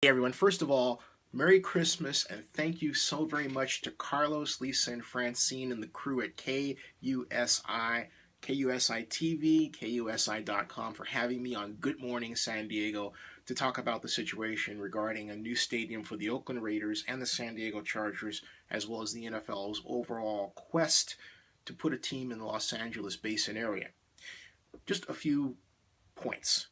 Hey everyone, first of all, Merry Christmas and thank you so very much to Carlos, Lisa, and Francine and the crew at KUSI TV, KUSI.com for having me on Good Morning San Diego to talk about the situation regarding a new stadium for the Oakland Raiders and the San Diego Chargers, as well as the NFL's overall quest to put a team in the Los Angeles basin area. Just a few points.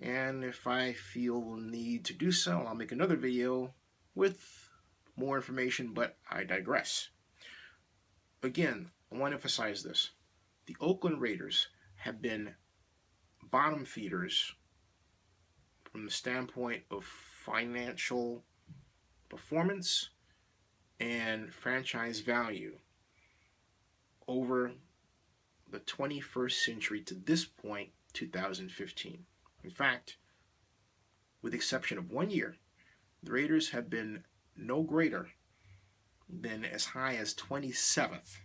And if I feel the need to do so, I'll make another video with more information, but I digress. Again, I want to emphasize this. The Oakland Raiders have been bottom feeders from the standpoint of financial performance and franchise value over the 21st century to this point, 2015. In fact, with the exception of 1 year, the Raiders have been no greater than as high as 27th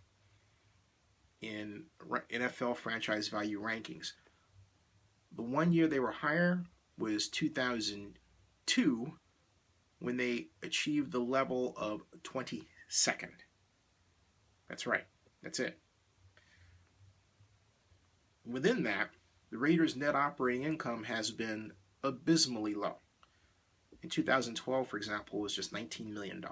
in NFL franchise value rankings. The 1 year they were higher was 2002, when they achieved the level of 22nd. That's right, that's it. Within that, the Raiders' net operating income has been abysmally low. In 2012, for example, it was just $19 million.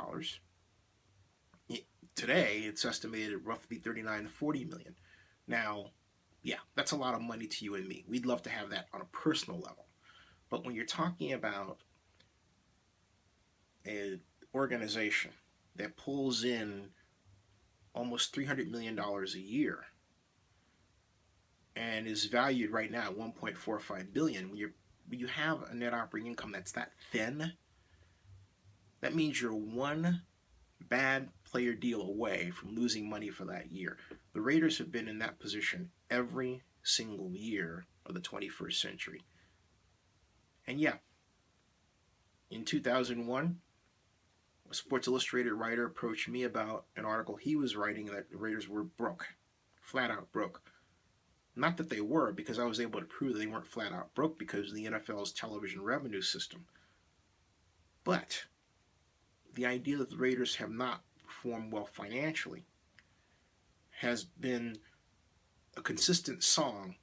Today, it's estimated at roughly $39 to $40 million. Now, yeah, that's a lot of money to you and me. We'd love to have that on a personal level. But when you're talking about an organization that pulls in almost $300 million a year, and is valued right now at $1.45 billion. When you have a net operating income that's that thin, that means you're one bad player deal away from losing money for that year. The Raiders have been in that position every single year of the 21st century. And yeah, in 2001, a Sports Illustrated writer approached me about an article he was writing that the Raiders were broke, flat out broke. Not that they were, because I was able to prove that they weren't flat out broke because of the NFL's television revenue system. But the idea that the Raiders have not performed well financially has been a consistent song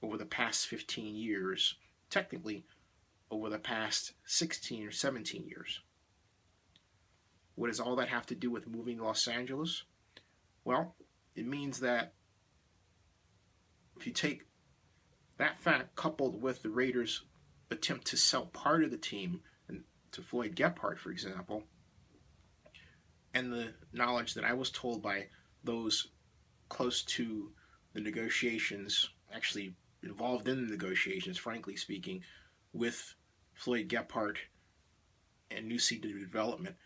over the past 15 years, technically over the past 16 or 17 years. What does all that have to do with moving to Los Angeles? Well, it means that if you take that fact coupled with the Raiders' attempt to sell part of the team to Floyd Gephardt, for example, and the knowledge that I was told by those close to the negotiations, actually involved in the negotiations, frankly speaking, with Floyd Gephardt and New City Development,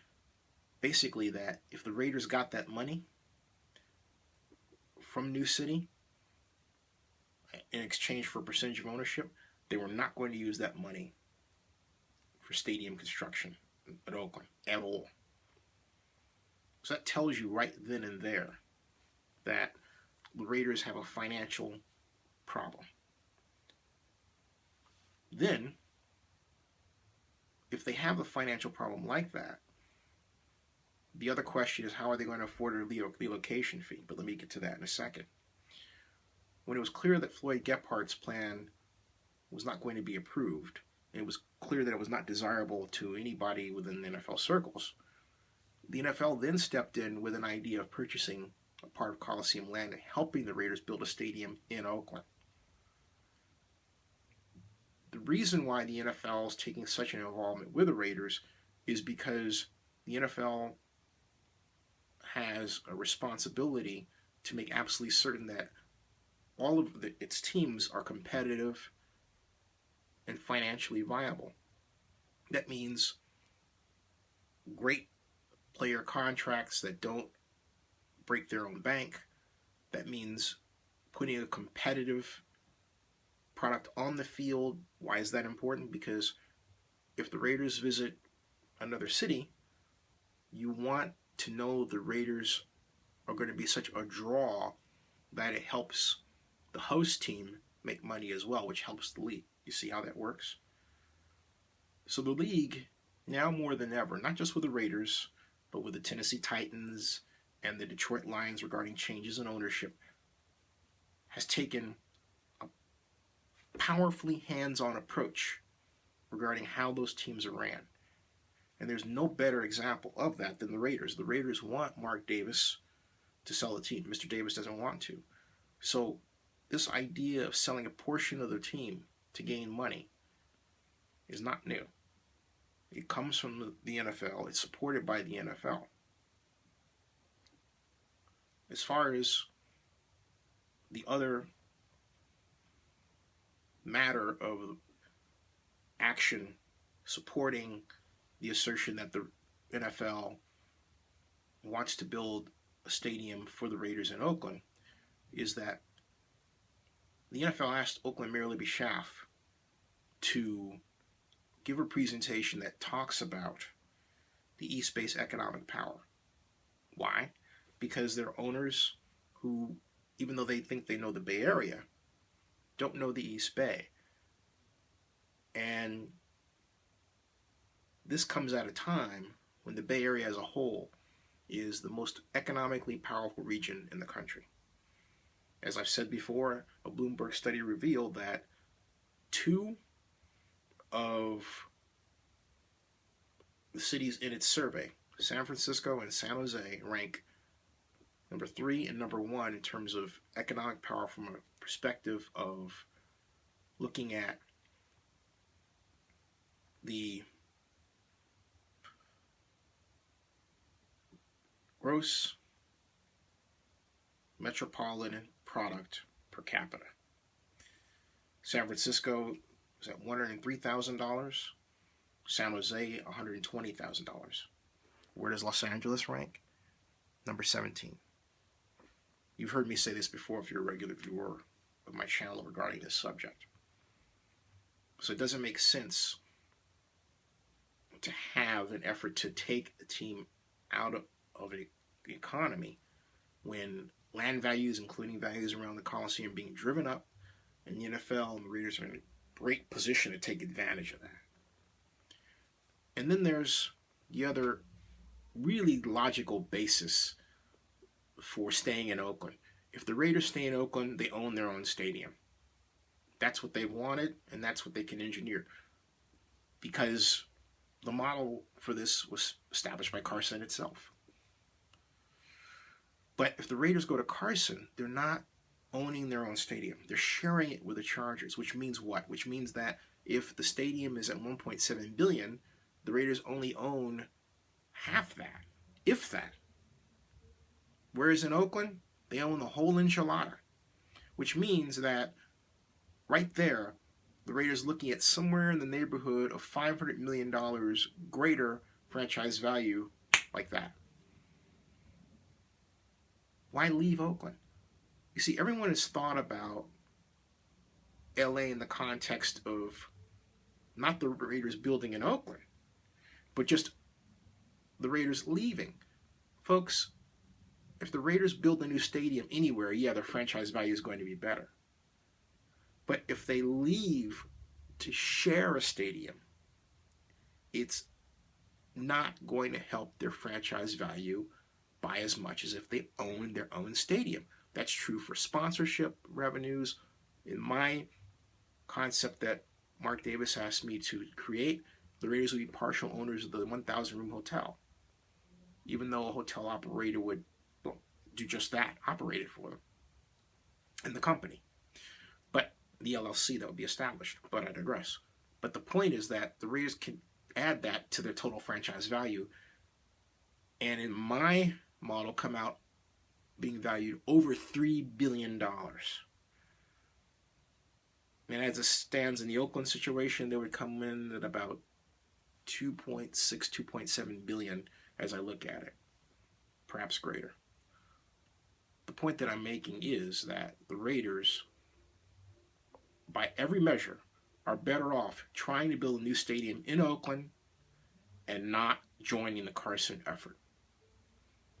basically that if the Raiders got that money from New City, in exchange for a percentage of ownership, they were not going to use that money for stadium construction at Oakland at all. So that tells you right then and there that the Raiders have a financial problem. Then, if they have a financial problem like that, the other question is how are they going to afford a relocation fee? But let me get to that in a second. When it was clear that Floyd Gephardt's plan was not going to be approved, and it was clear that it was not desirable to anybody within the NFL circles, the NFL then stepped in with an idea of purchasing a part of Coliseum land and helping the Raiders build a stadium in Oakland. The reason why the NFL is taking such an involvement with the Raiders is because the NFL has a responsibility to make absolutely certain that all of its teams are competitive and financially viable. That means great player contracts that don't break their own bank. That means putting a competitive product on the field. Why is that important? Because if the Raiders visit another city, you want to know the Raiders are going to be such a draw that it helps the host team make money as well, which helps the league. You see how that works? So the league now more than ever, not just with the Raiders, but with the Tennessee Titans and the Detroit Lions regarding changes in ownership, has taken a powerfully hands-on approach regarding how those teams are ran. And there's no better example of that than the Raiders. The Raiders want Marc Davis to sell the team. Mr. Davis doesn't want to. So this idea of selling a portion of their team to gain money is not new. It comes from the NFL. It's supported by the NFL. As far as the other matter of action supporting the assertion that the NFL wants to build a stadium for the Raiders in Oakland, is that the NFL asked Oakland Mayor Libby Schaaf to give a presentation that talks about the East Bay's economic power. Why? Because they're owners who, even though they think they know the Bay Area, don't know the East Bay. And this comes at a time when the Bay Area as a whole is the most economically powerful region in the country. As I've said before, a Bloomberg study revealed that 2 of the cities in its survey, San Francisco and San Jose, rank number 3 and number 1 in terms of economic power from a perspective of looking at the gross metropolitan product per capita. San Francisco is at $103,000. San Jose, $120,000. Where does Los Angeles rank? Number 17. You've heard me say this before if you're a regular viewer of my channel regarding this subject. So it doesn't make sense to have an effort to take a team out of the economy when land values, including values around the Coliseum, are being driven up, and the NFL and the Raiders are in a great position to take advantage of that. And then there's the other really logical basis for staying in Oakland. If the Raiders stay in Oakland, they own their own stadium. That's what they've wanted, and that's what they can engineer. Because the model for this was established by Carson itself. But if the Raiders go to Carson, they're not owning their own stadium. They're sharing it with the Chargers, which means what? Which means that if the stadium is at $1.7 billion, the Raiders only own half that, if that. Whereas in Oakland, they own the whole enchilada, which means that right there, the Raiders looking at somewhere in the neighborhood of $500 million greater franchise value like that. Why leave Oakland? You see, everyone has thought about LA in the context of not the Raiders building in Oakland, but just the Raiders leaving. Folks, if the Raiders build a new stadium anywhere, yeah, their franchise value is going to be better. But if they leave to share a stadium, it's not going to help their franchise value by as much as if they own their own stadium. That's true for sponsorship revenues. In my concept that Marc Davis asked me to create, the Raiders would be partial owners of the 1,000-room hotel, even though a hotel operator would do just that, operate it for them, and the company. But the LLC that would be established, but I digress. But the point is that the Raiders can add that to their total franchise value, and in my model come out being valued over $3 billion. And as it stands in the Oakland situation, they would come in at about 2.6, 2.7 billion as I look at it, perhaps greater. The point that I'm making is that the Raiders, by every measure, are better off trying to build a new stadium in Oakland and not joining the Carson effort.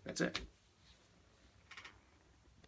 That's it.